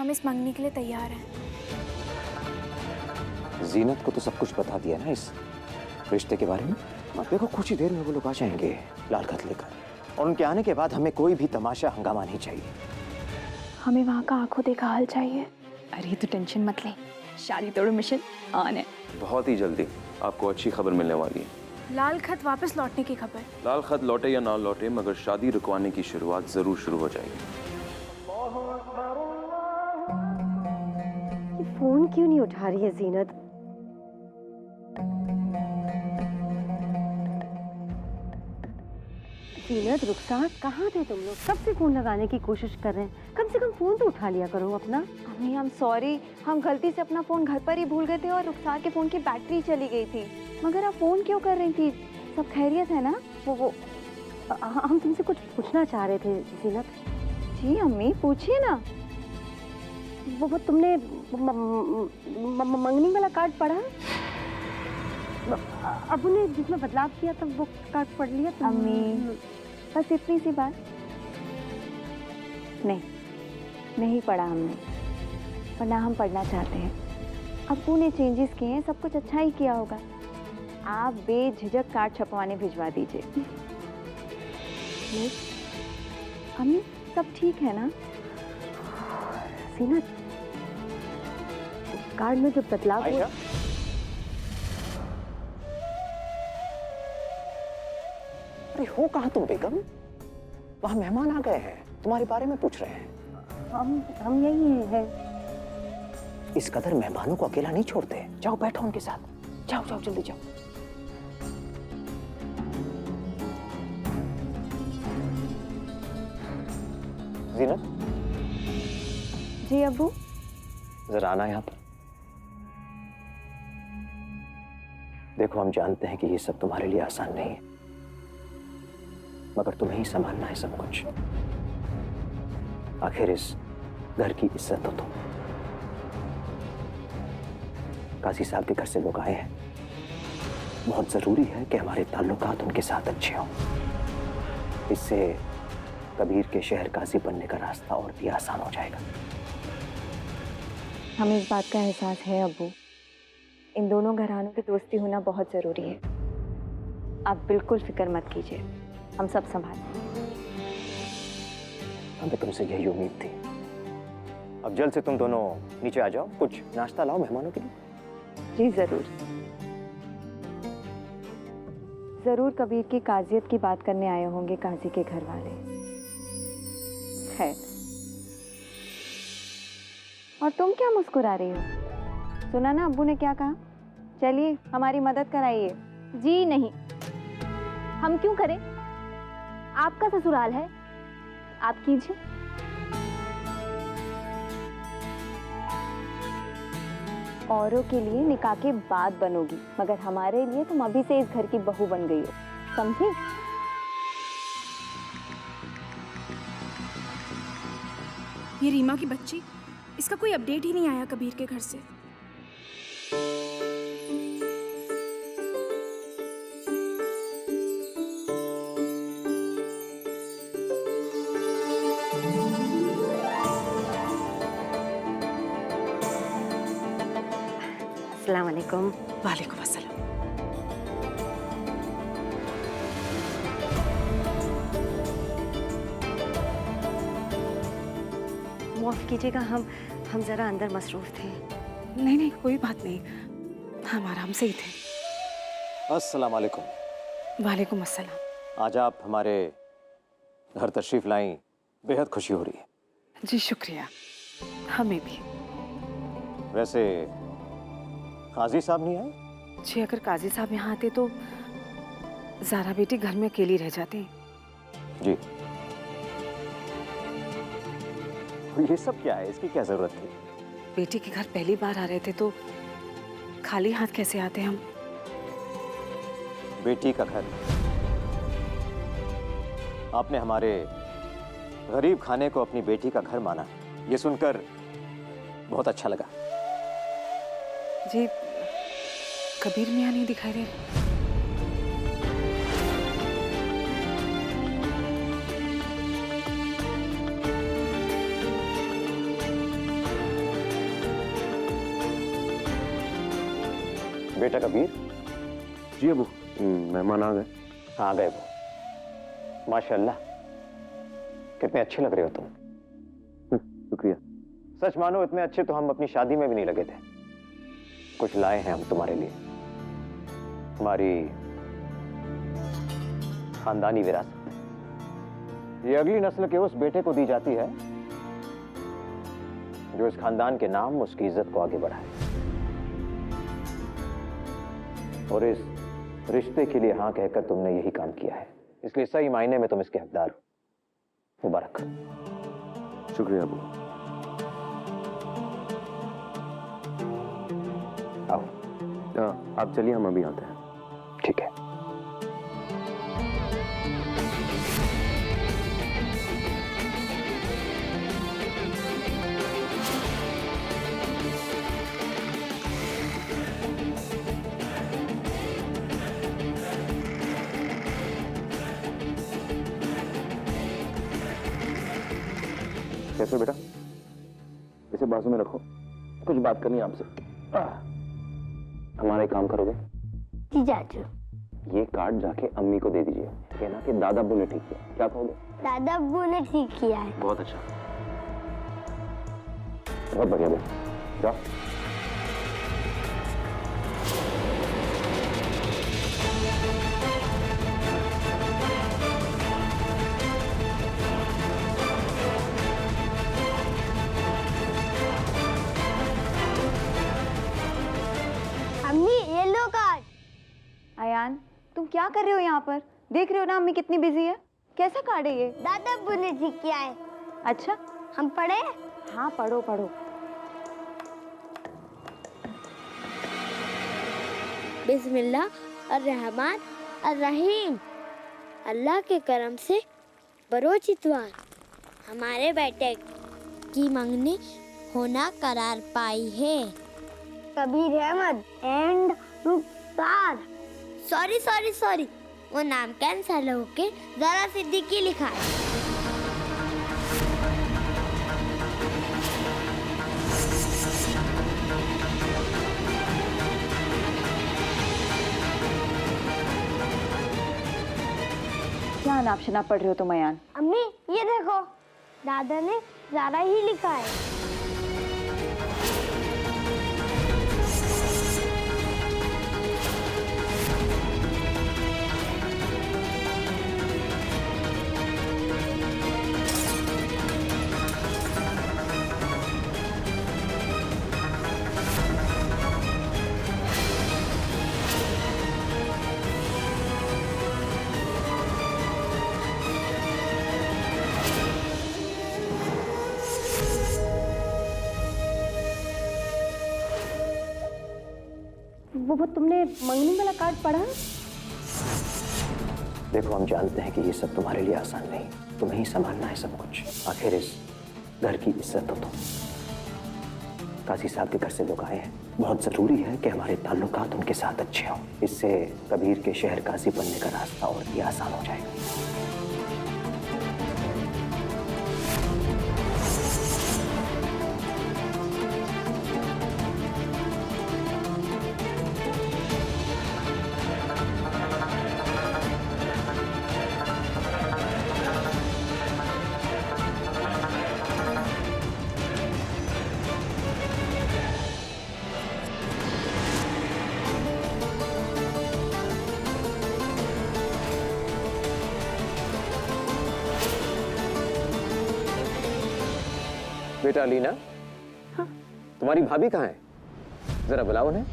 हम इस मंगनी के लिए तैयार हैं। जीनत को तो सब कुछ बता दिया ना इस रिश्ते के बारे में। देखो कुछ ही देर में वो लोग आ जाएंगे लाल खत लेकर, और उनके आने के बाद हमें कोई भी तमाशा हंगामा नहीं चाहिए। हमें वहाँ का आंखों देखा हाल चाहिए। अरे तो टेंशन मत ले, शादी तोड़ो मिशन ऑन है। बहुत ही जल्दी आपको अच्छी खबर मिलने वाली है। लाल खत वापस लौटने की खबर। लाल खत लौटे या ना लौटे, मगर शादी रुकवाने की शुरुआत जरूर शुरू हो जाएगी। फोन क्यों नहीं उठा रही है जीनत? जीनत, रुखसार, कहाँ थे तुम लोग? कब से फोन लगाने की कोशिश कर रहे हैं? कम से कम फोन तो उठा लिया करो अपना। अम्मी आई एम सॉरी, हम गलती से अपना फोन घर पर ही भूल गए थे और रुखसार के फोन की बैटरी चली गई थी। मगर आप फोन क्यों कर रही थी? सब खैरियत है ना? वो हम तुमसे कुछ पूछना चाह रहे थे जीनत। जी अम्मी पूछिए ना। वो तुमने मंगनी वाला कार्ड पढ़ा? अबू ने जिसमें बदलाव किया था वो कार्ड पढ़ लिया तुमने? अम्मी बस इतनी सी बात। नहीं पढ़ा हमने, और ना हम पढ़ना चाहते हैं। अबू ने चेंजेस किए हैं, सब कुछ अच्छा ही किया होगा। आप बेझिझक कार्ड छपवाने भिजवा दीजिए। अम्मी सब ठीक है ना? जीनत, कार्ड में जो बदलाव हुआ। अरे हो कहाँ तुम बेगम? वहाँ मेहमान आ गए हैं, तुम्हारे बारे में पूछ रहे हैं। हम यही हैं। इस कदर मेहमानों को अकेला नहीं छोड़ते। जाओ बैठो उनके साथ, जाओ जाओ जल्दी जाओ। जीनत जी अबू। जरा आना यहाँ पर। देखो हम जानते हैं कि ये सब तुम्हारे लिए आसान नहीं है, मगर तुम्हें ही संभालना है सब कुछ। आखिर इस घर की इज्जत हो तुम। काजी साहब के घर से लोग आए हैं, बहुत जरूरी है कि हमारे ताल्लुकात उनके साथ अच्छे हों। इससे कबीर के शहर काजी बनने का रास्ता और भी आसान हो जाएगा। हमें इस बात का एहसास है अबू, इन दोनों घरानों की दोस्ती होना बहुत जरूरी है। आप बिल्कुल फिक्र मत कीजिए, हम सब संभालेंगे। हमें तुमसे यही उम्मीद थी। अब जल्द से तुम दोनों नीचे आ जाओ, कुछ नाश्ता लाओ मेहमानों के लिए। जी जरूर। जरूर कबीर की काजियत की बात करने आए होंगे काजी के घर वाले। खैर, और तुम क्या मुस्कुरा रही हो? सुना ना अब्बू ने क्या कहा? चलिए हमारी मदद कराइए। जी नहीं, हम क्यों करें? आपका ससुराल है, आप कीजिए। औरों के लिए निकाह के बाद बनोगी, मगर हमारे लिए तुम अभी से इस घर की बहू बन गई हो, समझी? ये रीमा की बच्ची, इसका कोई अपडेट ही नहीं आया कबीर के घर से। अस्सलाम वालेकुम। वालेकुम अस्सलाम। माफ कीजिएगा, हम जरा अंदर मसरूफ थे। नहीं नहीं कोई बात नहीं, हम आराम से ही थे। अस्सलाम वालेकुम। वालेकुम अस्सलाम। आज आप हमारे घर तशरीफ लाई, बेहद खुशी हो रही है। जी शुक्रिया, हमें भी। वैसे काजी साहब नहीं आए? जी अगर काजी साहब यहाँ आते तो ज़ारा बेटी घर में अकेली रह जाती। जी। ये सब क्या है? इसकी क्या जरूरत थी? बेटी के घर पहली बार आ रहे थे तो खाली हाथ कैसे आते हम? बेटी का घर। आपने हमारे गरीब खाने को अपनी बेटी का घर माना, ये सुनकर बहुत अच्छा लगा। जी कबीर मियाँ नहीं दिखाई दे रहे। बेटा कबीर। जी अबू, मेहमान आ गए। हाँ, आ गए वो। माशाल्लाह, कितने अच्छे लग रहे हो तुम। शुक्रिया। सच मानो इतने अच्छे तो हम अपनी शादी में भी नहीं लगे थे। कुछ लाए हैं हम तुम्हारे लिए, हमारी खानदानी विरासत। ये अगली नस्ल के उस बेटे को दी जाती है जो इस खानदान के नाम, उसकी इज्जत को आगे बढ़ाए। और इस रिश्ते के लिए हाँ कहकर तुमने यही काम किया है, इसलिए सही मायने में तुम इसके हकदार हो। मुबारक। शुक्रिया अबू। आओ। आप चलिए, हम अभी आते हैं। ठीक है। कैसे बेटा? इसे बाजू में रखो, कुछ बात करनी है आपसे। हमारा एक काम करोगे? जी चाचू। ये कार्ड जाके अम्मी को दे दीजिए, कहना कि दादा अब्बू ने ठीक किया। क्या कहोगे? दादा अब्बू ने ठीक किया है। बहुत अच्छा। बहुत बढ़िया बेटा, जाओ। अम्मी ये लो कार्ड। अयान, तुम क्या कर रहे हो यहाँ पर? देख रहे हो ना अम्मी कितनी बिजी है। कैसा कार्ड है ये? दादा अब्बू ने ठीक किया है। अच्छा, हम पढ़े? हाँ पढ़ो पढ़ो। बिस्मिल्लाह अर्रहमान अर्रहीम। अल्लाह के करम से बरोच इतवार हमारे बेटे की मंगनी होना करार पाई है। कबीर अहमद एंड रुखसार। सॉरी, वो नाम कैंसल होके जरा सिद्दीकी लिखा है। क्या नाप शनाप पढ़ रहे हो तुम अयान? अम्मी ये देखो, दादा ने ज़ारा ही लिखा है। वो तुमने मंगनी वाला कार्ड पढ़ा? देखो, हम जानते हैं कि ये सब तुम्हारे लिए आसान नहीं, तुम्हें ही संभालना है सब कुछ। आखिर इस घर की इज्जत हो तुम। काजी साहब के घर से लोग आए हैं, बहुत जरूरी है कि हमारे ताल्लुकात उनके साथ अच्छे हों। इससे कबीर के शहर काजी बनने का रास्ता और भी आसान हो जाएगा। बेटा अलीना, हाँ? तुम्हारी भाभी कहाँ है? जरा बुलाओ उन्हें।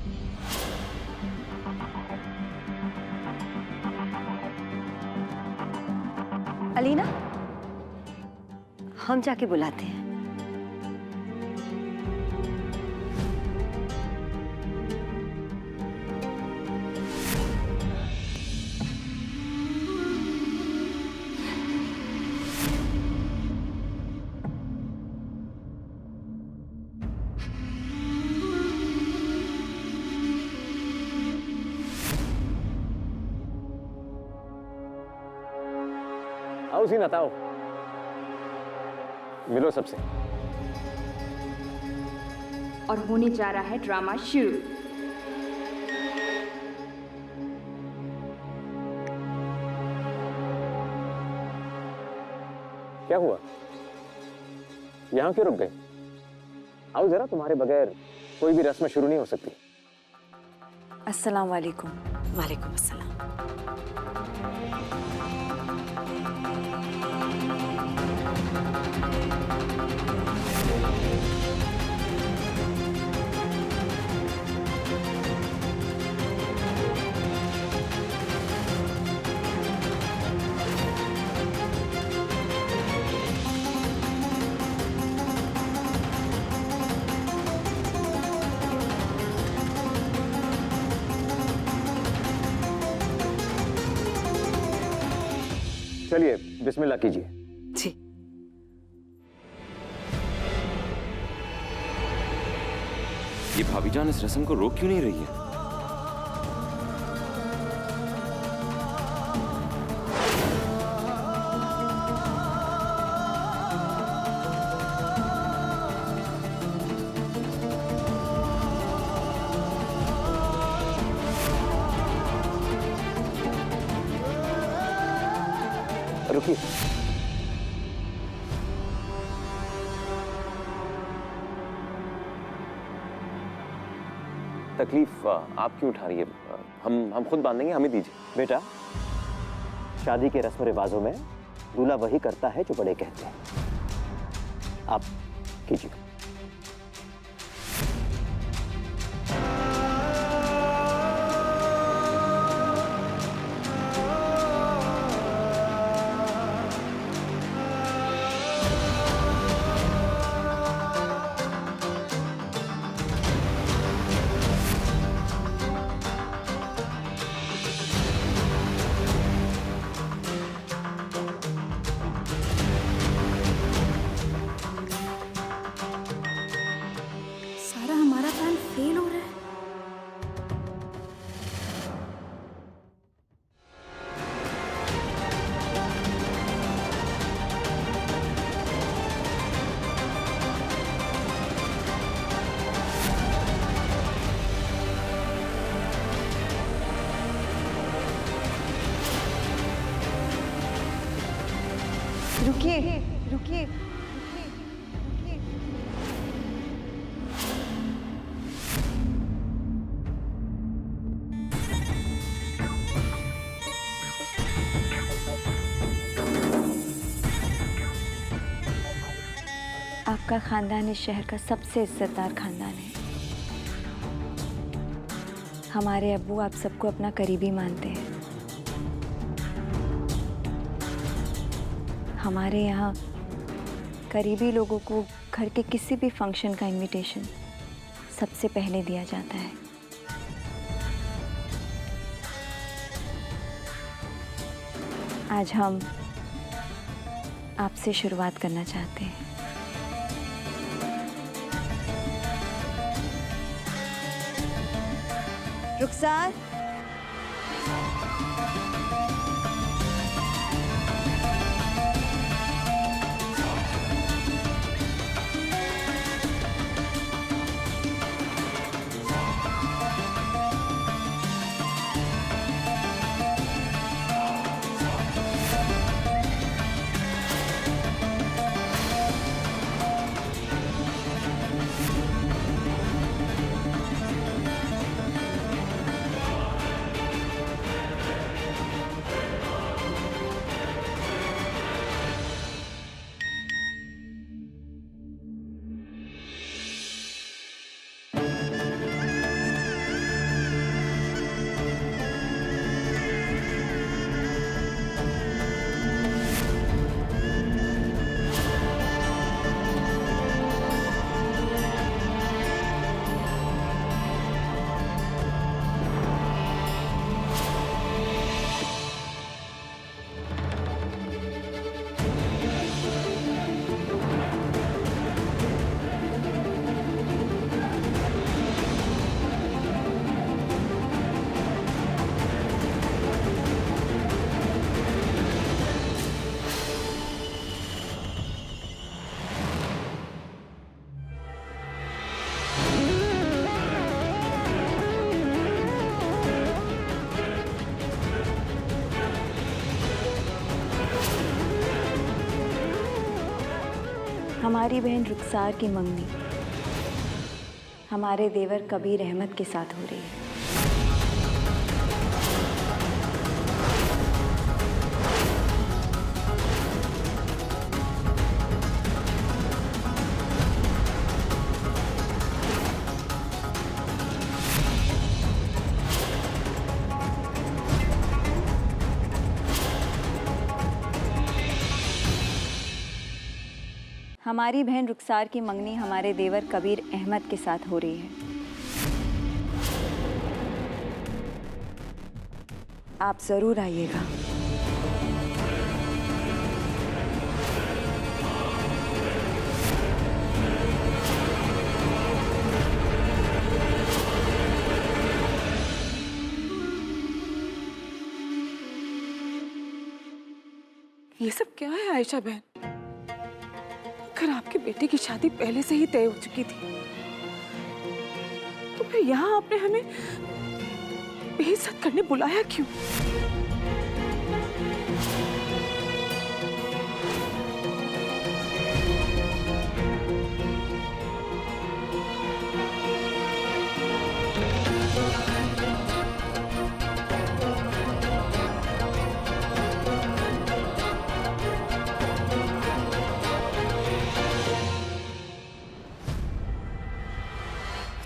अलीना, हम जाके बुलाते हैं। आओ ज़ीनत, आओ, मिलो सबसे। और होने जा रहा है ड्रामा शुरू। क्या हुआ? यहाँ क्यों रुक गए? आओ जरा, तुम्हारे बगैर कोई भी रस्म शुरू नहीं हो सकती। अस्सलाम वालेकुम। वालेकुम अस्सलाम। चलिए बिस्मिल्लाह कीजिए। जी। ये भाभी जान इस रस्म को रोक क्यों नहीं रही है? रुकिए। तकलीफ आप क्यों उठा रही है? हम खुद बांधेंगे, हमें दीजिए। बेटा, शादी के रस्म रिवाजों में दूल्हा वही करता है जो बड़े कहते हैं। आप कीजिए। सारा हमारा प्लान फेल हो रहा है। रुकिए रुकिए। आपका खानदान इस शहर का सबसे इज्जतदार खानदान है। हमारे अब्बू आप सबको अपना करीबी मानते हैं। हमारे यहाँ करीबी लोगों को घर के किसी भी फंक्शन का इनविटेशन सबसे पहले दिया जाता है। आज हम आपसे शुरुआत करना चाहते हैं। रुखसार, हमारी बहन रुखसार की मंगनी हमारे देवर कबीर अहमद के साथ हो रही है। हमारी बहन रुखसार की मंगनी हमारे देवर कबीर अहमद के साथ हो रही है। आप जरूर आइएगा। ये सब क्या है आयशा बहन? अगर आपके बेटे की शादी पहले से ही तय हो चुकी थी तो फिर यहाँ आपने हमें बेइज्जत करने बुलाया क्यों?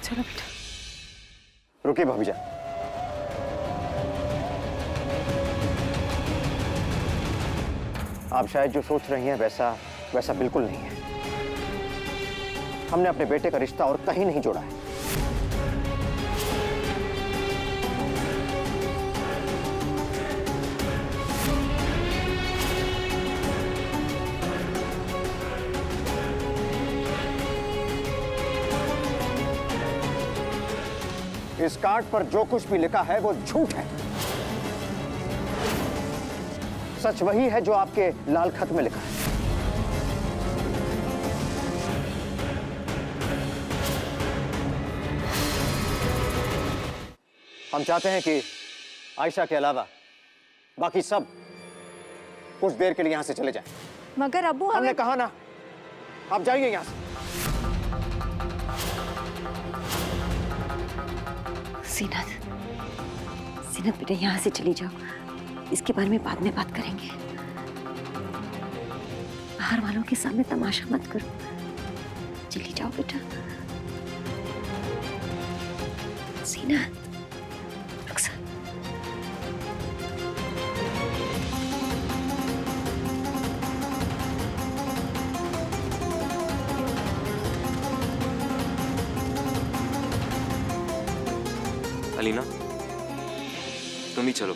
चलो बेटा। रुकिए भाभी जान। आप शायद जो सोच रही हैं वैसा बिल्कुल नहीं है। हमने अपने बेटे का रिश्ता और कहीं नहीं जोड़ा है। इस कार्ड पर जो कुछ भी लिखा है वो झूठ है। सच वही है जो आपके लाल खत में लिखा है। हम चाहते हैं कि आयशा के अलावा बाकी सब कुछ देर के लिए यहां से चले जाएं। मगर अब्बू हमने कहा ना, आप जाइए यहां से। सीनत बेटा यहाँ से चली जाओ, इसके बारे में बाद में बात करेंगे। बाहर वालों के सामने तमाशा मत करो, चली जाओ बेटा। सीनत, रुखसार। अलीना, तुम ही चलो।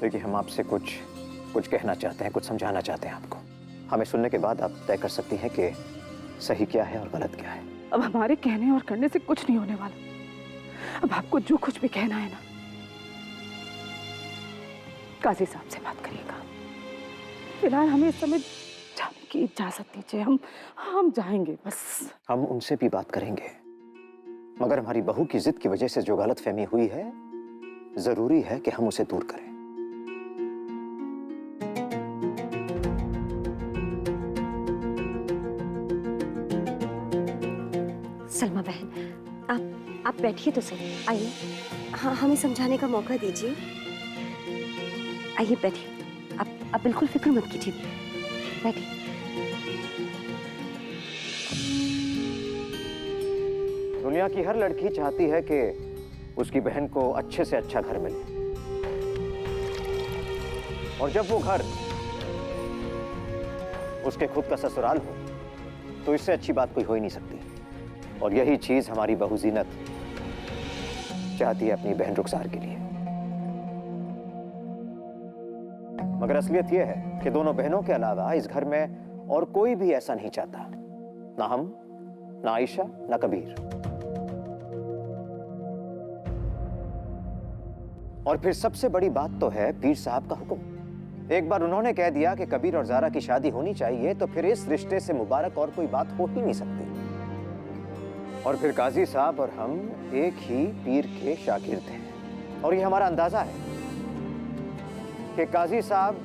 देखिए, हम आपसे कुछ कहना चाहते हैं, कुछ समझाना चाहते हैं आपको। हमें सुनने के बाद आप तय कर सकती हैं कि सही क्या है और गलत क्या है। अब हमारे कहने और करने से कुछ नहीं होने वाला। अब आपको जो कुछ भी कहना है ना, काजी साहब से बात करिएगा। फिलहाल हमें इस समय जाने की इजाजत दीजिए। हम जाएंगे बस। हम उनसे भी बात करेंगे, मगर हमारी बहू की जिद की वजह से जो गलतफहमी हुई है, जरूरी है कि हम उसे दूर करें। सलमा बहन, आप बैठिए तो सही। आइए, हाँ, हमें समझाने का मौका दीजिए। आइए बैठिए। आप बिल्कुल फिक्र मत कीजिए, बैठिए। दुनिया की हर लड़की चाहती है कि उसकी बहन को अच्छे से अच्छा घर मिले, और जब वो घर उसके खुद का ससुराल हो तो इससे अच्छी बात कोई हो ही नहीं सकती। और यही चीज हमारी बहू जीनत चाहती है अपनी बहन रुखसार के लिए। मगर असलियत यह है कि दोनों बहनों के अलावा इस घर में और कोई भी ऐसा नहीं चाहता, ना हम, ना आयशा, ना कबीर। और फिर सबसे बड़ी बात तो है पीर साहब का हुक्म। एक बार उन्होंने कह दिया कि कबीर और ज़ारा की शादी होनी चाहिए, तो फिर इस रिश्ते से मुबारक और कोई बात हो ही नहीं सकती। और फिर काजी साहब और हम एक ही पीर के शागिर्द हैं, और ये हमारा अंदाजा है कि काजी साहब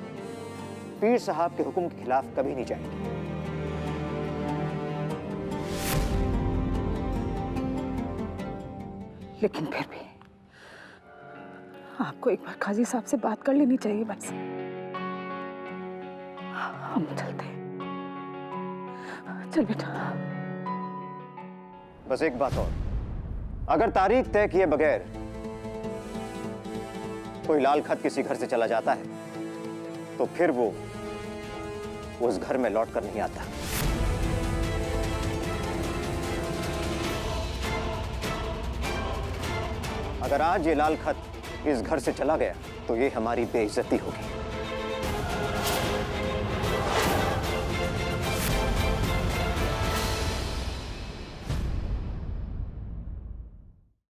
पीर साहब के हुक्म के खिलाफ कभी नहीं जाएंगे। लेकिन फिर भी आपको एक बार काजी साहब से बात कर लेनी चाहिए बस। हम चलते हैं। चल बेटा। बस एक बात और, अगर तारीख तय किए बगैर कोई लाल खत किसी घर से चला जाता है तो फिर वो उस घर में लौट कर नहीं आता। अगर आज ये लाल खत इस घर से चला गया तो ये हमारी बेइज्जती होगी।